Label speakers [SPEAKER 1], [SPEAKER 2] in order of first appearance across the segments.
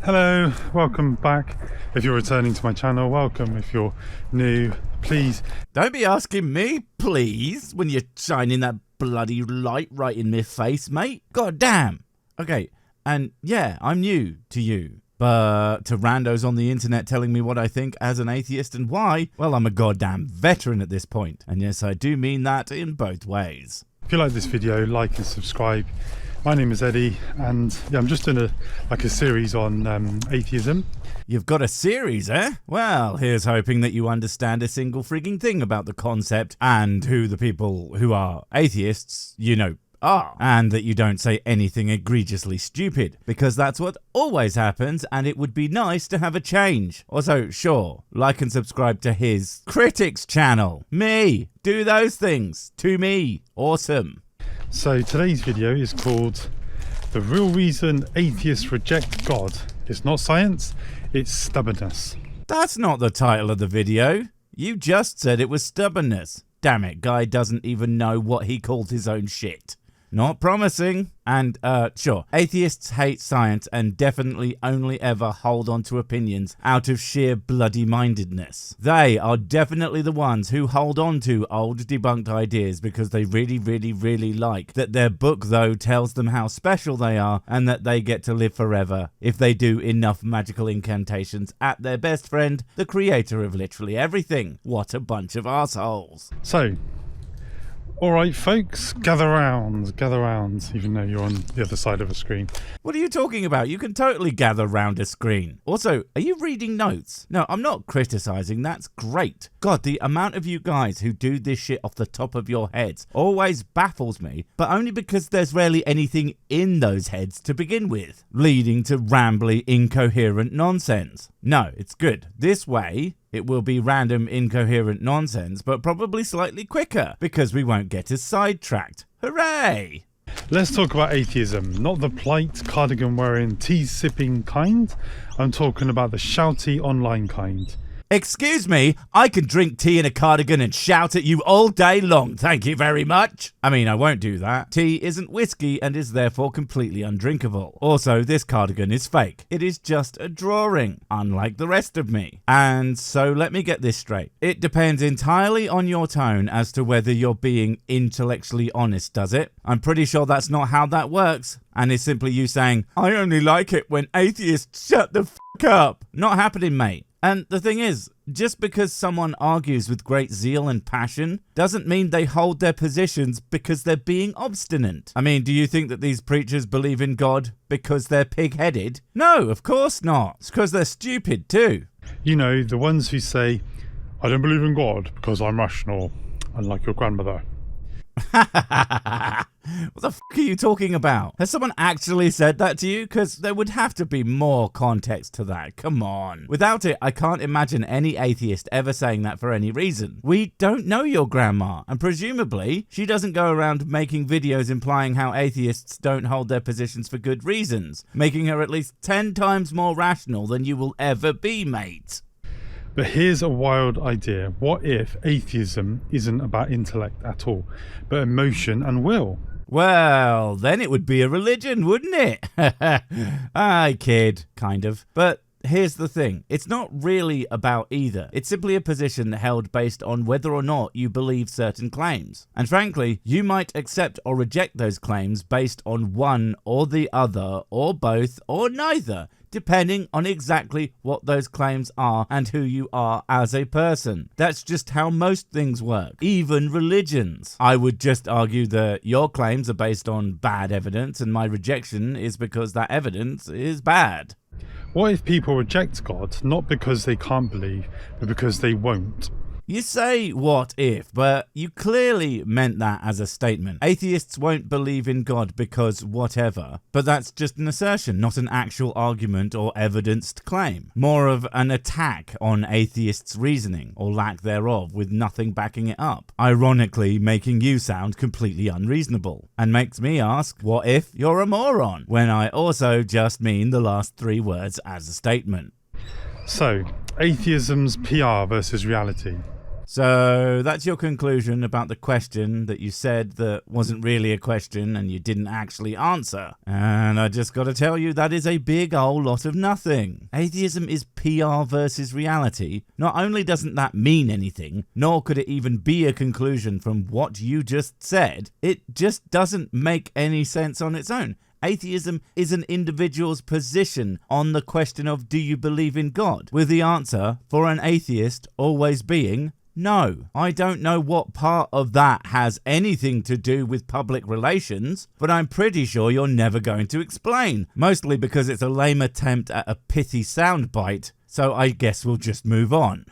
[SPEAKER 1] Hello, welcome back. If you're returning to my channel, welcome. If you're new, please
[SPEAKER 2] don't be asking me, please, when you're shining that bloody light right in my face, mate. God damn. Okay, and yeah, I'm new to you. But to randos on the internet telling me what I think as an atheist and why, well, I'm a goddamn veteran at this point. And yes, I do mean that in both ways.
[SPEAKER 1] If you like this video, like and subscribe. My name is Eddie, and yeah, I'm just doing a series on atheism.
[SPEAKER 2] You've got a series, eh? Well, here's hoping that you understand a single frigging thing about the concept and who the people who are atheists, are, and that you don't say anything egregiously stupid, because that's what always happens, and it would be nice to have a change. Also, sure, like and subscribe to his critics channel. Me, do those things to me. Awesome.
[SPEAKER 1] So today's video is called The Real Reason Atheists Reject God. It's not science, it's stubbornness.
[SPEAKER 2] That's not the title of the video. You just said it was stubbornness. Damn it, guy doesn't even know what he called his own shit. Not promising. And, sure, atheists hate science and definitely only ever hold on to opinions out of sheer bloody-mindedness. They are definitely the ones who hold on to old debunked ideas because they really like that their book, though, tells them how special they are and that they get to live forever if they do enough magical incantations at their best friend, the creator of literally everything. What a bunch of assholes.
[SPEAKER 1] So, alright folks, gather round, even though you're on the other side of a screen.
[SPEAKER 2] What are you talking about? You can totally gather round a screen. Also, are you reading notes? No, I'm not criticizing, that's great. God, the amount of you guys who do this shit off the top of your heads always baffles me, but only because there's rarely anything in those heads to begin with, leading to rambly, incoherent nonsense. No, it's good. This way, it will be random, incoherent nonsense, but probably slightly quicker, because we won't get as sidetracked. Hooray!
[SPEAKER 1] Let's talk about atheism, not the polite, cardigan-wearing, tea-sipping kind. I'm talking about the shouty online kind.
[SPEAKER 2] Excuse me, I can drink tea in a cardigan and shout at you all day long, thank you very much. I mean, I won't do that. Tea isn't whiskey and is therefore completely undrinkable. Also, this cardigan is fake. It is just a drawing, unlike the rest of me. And so let me get this straight. It depends entirely on your tone as to whether you're being intellectually honest, does it? I'm pretty sure that's not how that works. And it's simply you saying, I only like it when atheists shut the fuck up. Not happening, mate. And the thing is, just because someone argues with great zeal and passion doesn't mean they hold their positions because they're being obstinate. I mean, do you think that these preachers believe in God because they're pig-headed? No, of course not. It's because they're stupid too.
[SPEAKER 1] You know, the ones who say, I don't believe in God because I'm rational, unlike your grandmother.
[SPEAKER 2] What the fuck are you talking about? Has someone actually said that to you? Because there would have to be more context to that. Come on. Without it, I can't imagine any atheist ever saying that for any reason. We don't know your grandma, and presumably, she doesn't go around making videos implying how atheists don't hold their positions for good reasons, making her at least 10 times more rational than you will ever be, mate.
[SPEAKER 1] But here's a wild idea. What if atheism isn't about intellect at all, but emotion and will?
[SPEAKER 2] Well, then it would be a religion, wouldn't it? I kid, kind of. But here's the thing. It's not really about either. It's simply a position held based on whether or not you believe certain claims. And frankly, you might accept or reject those claims based on one or the other, or both, or neither, depending on exactly what those claims are and who you are as a person. That's just how most things work, even religions. I would just argue that your claims are based on bad evidence and my rejection is because that evidence is bad.
[SPEAKER 1] What if people reject God, not because they can't believe, but because they won't?
[SPEAKER 2] You say what if, but you clearly meant that as a statement. Atheists won't believe in God because whatever, but that's just an assertion, not an actual argument or evidenced claim. More of an attack on atheists' reasoning, or lack thereof, with nothing backing it up. Ironically, making you sound completely unreasonable. And makes me ask, what if you're a moron? When I also just mean the last 3 words as a statement.
[SPEAKER 1] So, atheism's PR versus reality.
[SPEAKER 2] So that's your conclusion about the question that you said that wasn't really a question and you didn't actually answer. And I just got to tell you, that is a big old lot of nothing. Atheism is PR versus reality. Not only doesn't that mean anything, nor could it even be a conclusion from what you just said, it just doesn't make any sense on its own. Atheism is an individual's position on the question of do you believe in God, with the answer for an atheist always being no. I don't know what part of that has anything to do with public relations, but I'm pretty sure you're never going to explain, mostly because it's a lame attempt at a pithy soundbite, so I guess we'll just move on.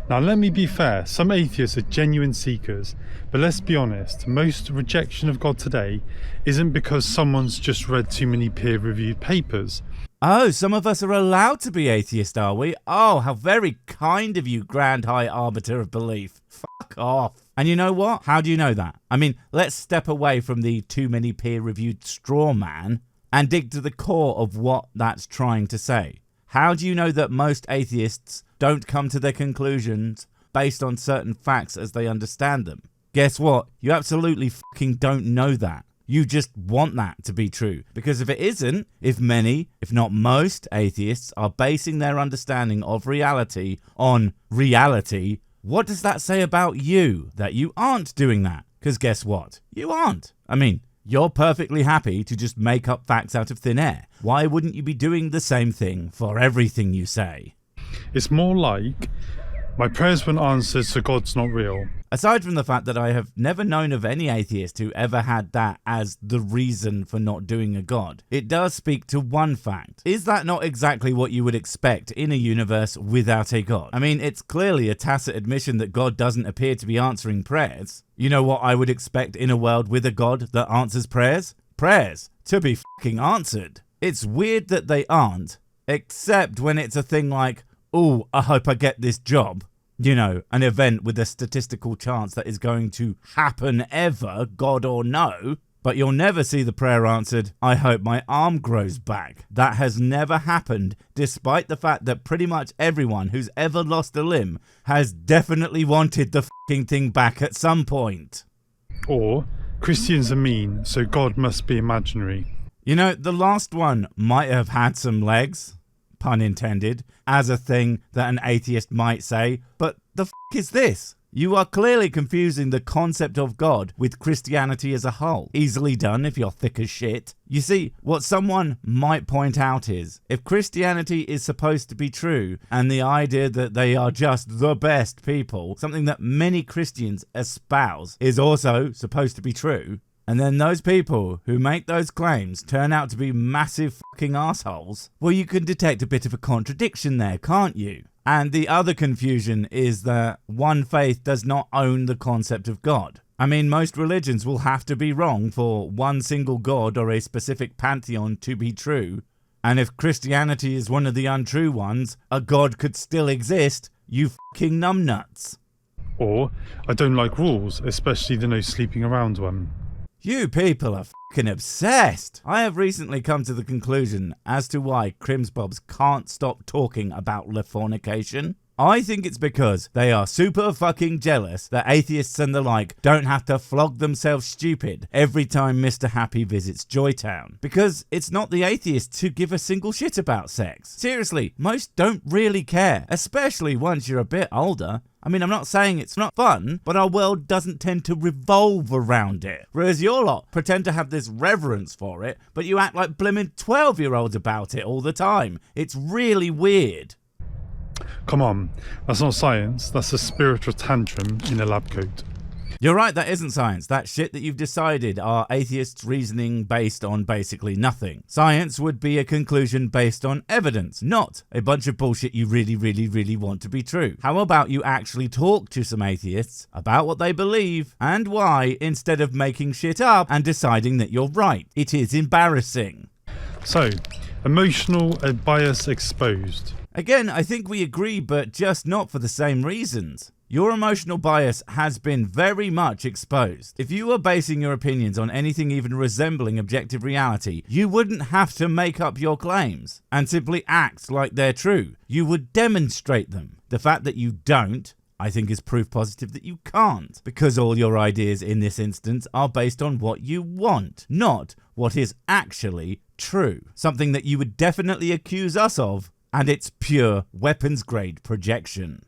[SPEAKER 1] Now let me be fair, some atheists are genuine seekers, but let's be honest, most rejection of God today isn't because someone's just read too many peer-reviewed papers.
[SPEAKER 2] Oh, some of us are allowed to be atheist, are we? Oh, how very kind of you, Grand High Arbiter of Belief. Fuck off. And you know what? How do you know that? I mean, let's step away from the too many peer-reviewed straw man and dig to the core of what that's trying to say. How do you know that most atheists don't come to their conclusions based on certain facts as they understand them? Guess what? You absolutely fucking don't know that. You just want that to be true. Because if it isn't, if many, if not most atheists are basing their understanding of reality on reality, what does that say about you, that you aren't doing that? Because guess what? You aren't. I mean, you're perfectly happy to just make up facts out of thin air. Why wouldn't you be doing the same thing for everything you say?
[SPEAKER 1] It's more like, my prayers weren't answered, so God's not real.
[SPEAKER 2] Aside from the fact that I have never known of any atheist who ever had that as the reason for not doing a god, it does speak to one fact. Is that not exactly what you would expect in a universe without a god? I mean, it's clearly a tacit admission that God doesn't appear to be answering prayers. You know what I would expect in a world with a god that answers prayers? Prayers to be fucking answered. It's weird that they aren't, except when it's a thing like, "Ooh, I hope I get this job." You know, an event with a statistical chance that is going to happen ever, God or no. But you'll never see the prayer answered, "I hope my arm grows back." That has never happened, despite the fact that pretty much everyone who's ever lost a limb has definitely wanted the fucking thing back at some point.
[SPEAKER 1] Or, Christians are mean, so God must be imaginary.
[SPEAKER 2] You know, the last one might have had some legs, pun intended, as a thing that an atheist might say, but the f*** is this? You are clearly confusing the concept of God with Christianity as a whole. Easily done if you're thick as shit. You see, what someone might point out is, if Christianity is supposed to be true, and the idea that they are just the best people, something that many Christians espouse, is also supposed to be true, and then those people who make those claims turn out to be massive fucking assholes, well, you can detect a bit of a contradiction there, can't you? And the other confusion is that one faith does not own the concept of God. I mean, most religions will have to be wrong for one single god or a specific pantheon to be true. And if Christianity is one of the untrue ones, a god could still exist, you fucking numbnuts.
[SPEAKER 1] Or, I don't like rules, especially the no sleeping around one.
[SPEAKER 2] You people are fucking obsessed. I have recently come to the conclusion as to why Crimsbobs can't stop talking about fornication. I think it's because they are super fucking jealous that atheists and the like don't have to flog themselves stupid every time Mr. Happy visits Joytown. Because it's not the atheists who give a single shit about sex. Seriously, most don't really care, especially once you're a bit older. I mean, I'm not saying it's not fun, but our world doesn't tend to revolve around it. Whereas your lot pretend to have this reverence for it, but you act like blimmin' 12-year-olds about it all the time. It's really weird.
[SPEAKER 1] Come on, that's not science, that's a spiritual tantrum in a lab coat.
[SPEAKER 2] You're right, that isn't science. That shit that you've decided are atheists' reasoning based on basically nothing. Science would be a conclusion based on evidence, not a bunch of bullshit you really want to be true. How about you actually talk to some atheists about what they believe and why, instead of making shit up and deciding that you're right? It is embarrassing.
[SPEAKER 1] So, emotional bias exposed.
[SPEAKER 2] Again, I think we agree, but just not for the same reasons. Your emotional bias has been very much exposed. If you were basing your opinions on anything even resembling objective reality, you wouldn't have to make up your claims and simply act like they're true. You would demonstrate them. The fact that you don't I think is proof positive that you can't, because all your ideas in this instance are based on what you want, not what is actually true. Something that you would definitely accuse us of, and it's pure weapons-grade projection.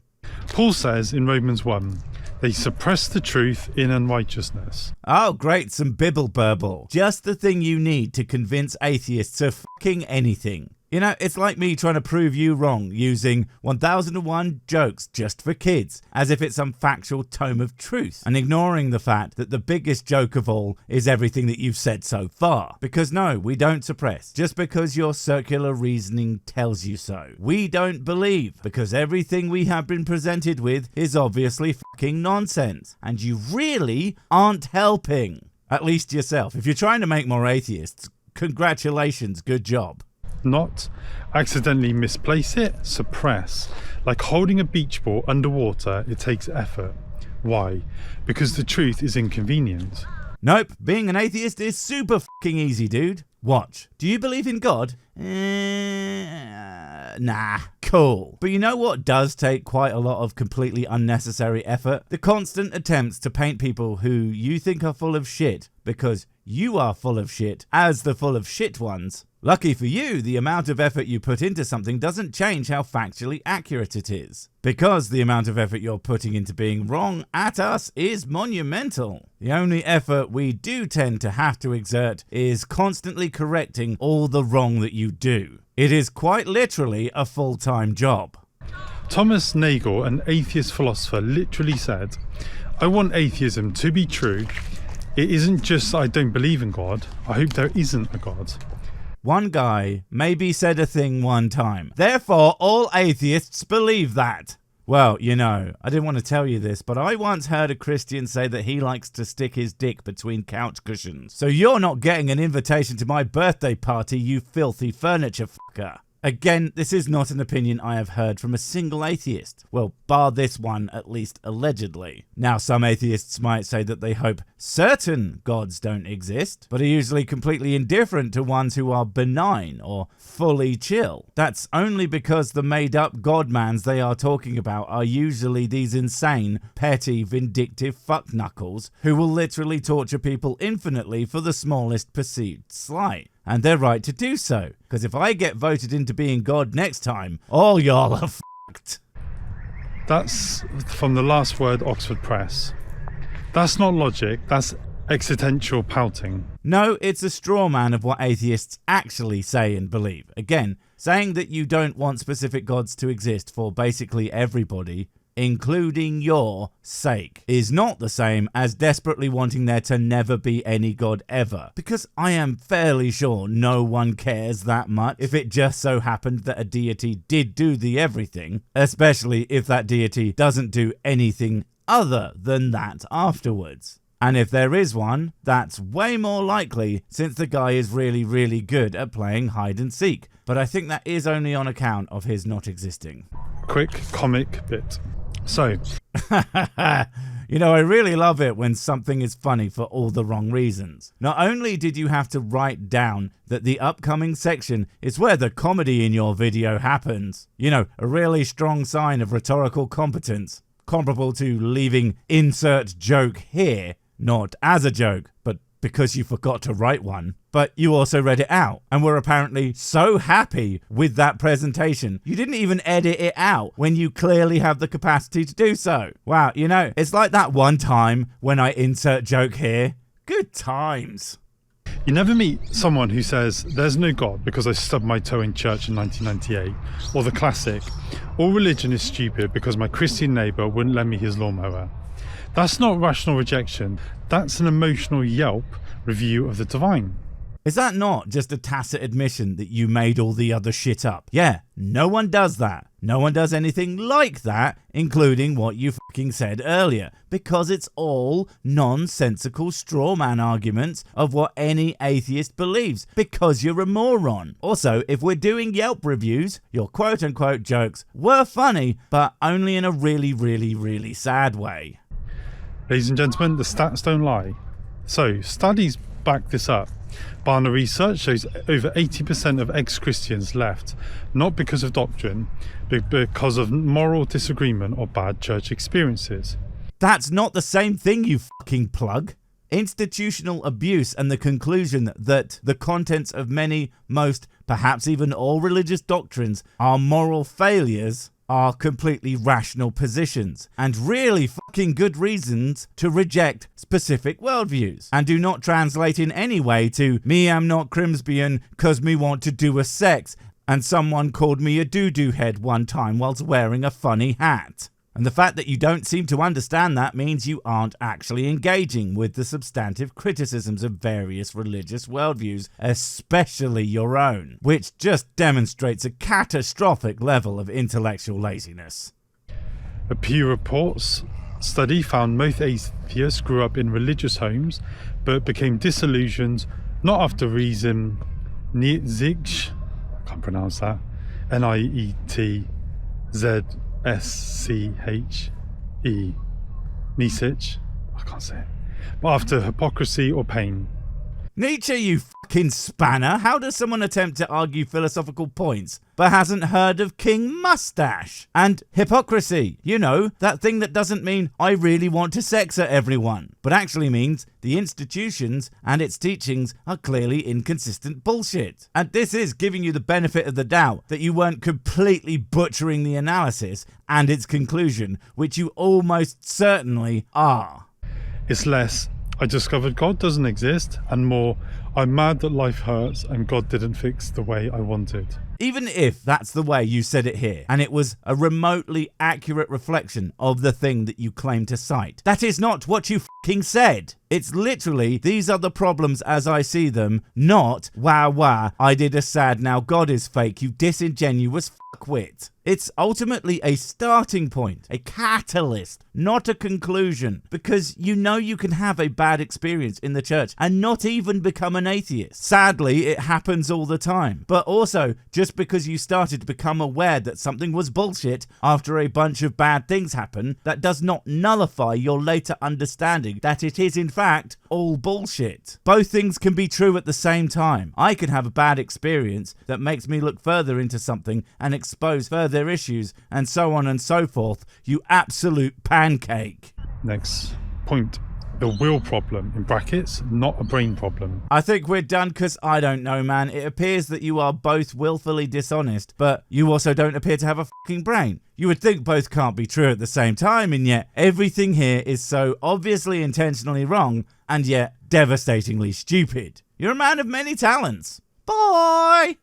[SPEAKER 1] Paul says in Romans 1, they suppress the truth in unrighteousness.
[SPEAKER 2] Oh great, some bibble burble. Just the thing you need to convince atheists of fucking anything. You know, it's like me trying to prove you wrong using 1001 jokes just for kids, as if it's some factual tome of truth, and ignoring the fact that the biggest joke of all is everything that you've said so far. Because no, we don't suppress, just because your circular reasoning tells you so. We don't believe, because everything we have been presented with is obviously fucking nonsense, and you really aren't helping. At least yourself. If you're trying to make more atheists, congratulations, good job.
[SPEAKER 1] Not accidentally misplace it, suppress. Like holding a beach ball underwater, it takes effort. Why? Because the truth is inconvenient.
[SPEAKER 2] Nope, being an atheist is super fucking easy, dude. Watch. Do you believe in God? Nah. Cool. But you know what does take quite a lot of completely unnecessary effort? The constant attempts to paint people who you think are full of shit, because you are full of shit, as the full of shit ones. Lucky for you, the amount of effort you put into something doesn't change how factually accurate it is. Because the amount of effort you're putting into being wrong at us is monumental. The only effort we do tend to have to exert is constantly correcting all the wrong that you do. It is quite literally a full-time job.
[SPEAKER 1] Thomas Nagel, an atheist philosopher, literally said, I want atheism to be true. It isn't just I don't believe in God, I hope there isn't a God.
[SPEAKER 2] One guy maybe said a thing one time. Therefore, all atheists believe that. Well, you know, I didn't want to tell you this, but I once heard a Christian say that he likes to stick his dick between couch cushions. So you're not getting an invitation to my birthday party, you filthy furniture fucker. Again, this is not an opinion I have heard from a single atheist. Well, bar this one, at least allegedly. Now, some atheists might say that they hope certain gods don't exist, but are usually completely indifferent to ones who are benign or fully chill. That's only because the made-up godmans they are talking about are usually these insane, petty, vindictive fuckknuckles who will literally torture people infinitely for the smallest perceived slight. And they're right to do so, because if I get voted into being God next time, all y'all are fucked.
[SPEAKER 1] That's from the Last Word Oxford Press. That's not logic, that's existential pouting.
[SPEAKER 2] No, it's a straw man of what atheists actually say and believe. Again, saying that you don't want specific gods to exist for basically everybody, including your sake, is not the same as desperately wanting there to never be any god ever, because I am fairly sure no one cares that much if it just so happened that a deity did do the everything, especially if that deity doesn't do anything other than that afterwards. And if there is one, that's way more likely since the guy is really, really good at playing hide and seek. But I think that is only on account of his not existing.
[SPEAKER 1] Quick comic bit. So,
[SPEAKER 2] you know, I really love it when something is funny for all the wrong reasons. Not only did you have to write down that the upcoming section is where the comedy in your video happens, you know, a really strong sign of rhetorical competence, comparable to leaving insert joke here, not as a joke, but because you forgot to write one. But you also read it out and were apparently so happy with that presentation. You didn't even edit it out when you clearly have the capacity to do so. Wow, you know, it's like that one time when I insert joke here. Good times.
[SPEAKER 1] you never meet someone who says, there's no God because I stubbed my toe in church in 1998. Or the classic, all religion is stupid because my Christian neighbour wouldn't lend me his lawnmower. That's not rational rejection, that's an emotional Yelp review of the divine.
[SPEAKER 2] Is that not just a tacit admission that you made all the other shit up? Yeah, no one does that. No one does anything like that, including what you fucking said earlier, because it's all nonsensical straw man arguments of what any atheist believes, because you're a moron. Also, if we're doing Yelp reviews, your quote-unquote jokes were funny, but only in a really, really, really sad way.
[SPEAKER 1] Ladies and gentlemen, the stats don't lie. So, studies back this up. Barna research shows over 80% of ex-Christians left, not because of doctrine, but because of moral disagreement or bad church experiences.
[SPEAKER 2] That's not the same thing, you fucking plug. Institutional abuse and the conclusion that the contents of many, most, perhaps even all religious doctrines are moral failures are completely rational positions and really fucking good reasons to reject specific worldviews, and do not translate in any way to "me am not Crimsbian cause me want to do a sex and someone called me a doo-doo head one time whilst wearing a funny hat." And the fact that you don't seem to understand that means you aren't actually engaging with the substantive criticisms of various religious worldviews, especially your own, which just demonstrates a catastrophic level of intellectual laziness.
[SPEAKER 1] A Pew Reports study found most atheists grew up in religious homes, but became disillusioned not after reason, Nietzsche, I can't pronounce that, Nietzsche, Nietzsche, I can't say it, but after hypocrisy or pain.
[SPEAKER 2] Nietzsche, you fucking spanner! How does someone attempt to argue philosophical points but hasn't heard of King Mustache? And hypocrisy, you know, that thing that doesn't mean I really want to sex at everyone, but actually means the institutions and its teachings are clearly inconsistent bullshit. And this is giving you the benefit of the doubt that you weren't completely butchering the analysis and its conclusion, which you almost certainly are.
[SPEAKER 1] It's less, I discovered God doesn't exist, and more, I'm mad that life hurts and God didn't fix the way I wanted.
[SPEAKER 2] Even if that's the way you said it here, and it was a remotely accurate reflection of the thing that you claim to cite, that is not what you fucking said. It's literally, these are the problems as I see them, not, wah, I did a sad now God is fake, you disingenuous fuckwit. It's ultimately a starting point, a catalyst, not a conclusion, because you know you can have a bad experience in the church and not even become an atheist. Sadly, it happens all the time. But also, just because you started to become aware that something was bullshit after a bunch of bad things happen, that does not nullify your later understanding that it is in fact all bullshit. Both things can be true at the same time. I can have a bad experience that makes me look further into something and expose further issues and so on and so forth, you absolute pancake.
[SPEAKER 1] Next point. The will problem, in brackets, not a brain problem.
[SPEAKER 2] I think we're done because I don't know, man. It appears that you are both willfully dishonest, but you also don't appear to have a fucking brain. You would think both can't be true at the same time, and yet everything here is so obviously intentionally wrong and yet devastatingly stupid. You're a man of many talents. Bye!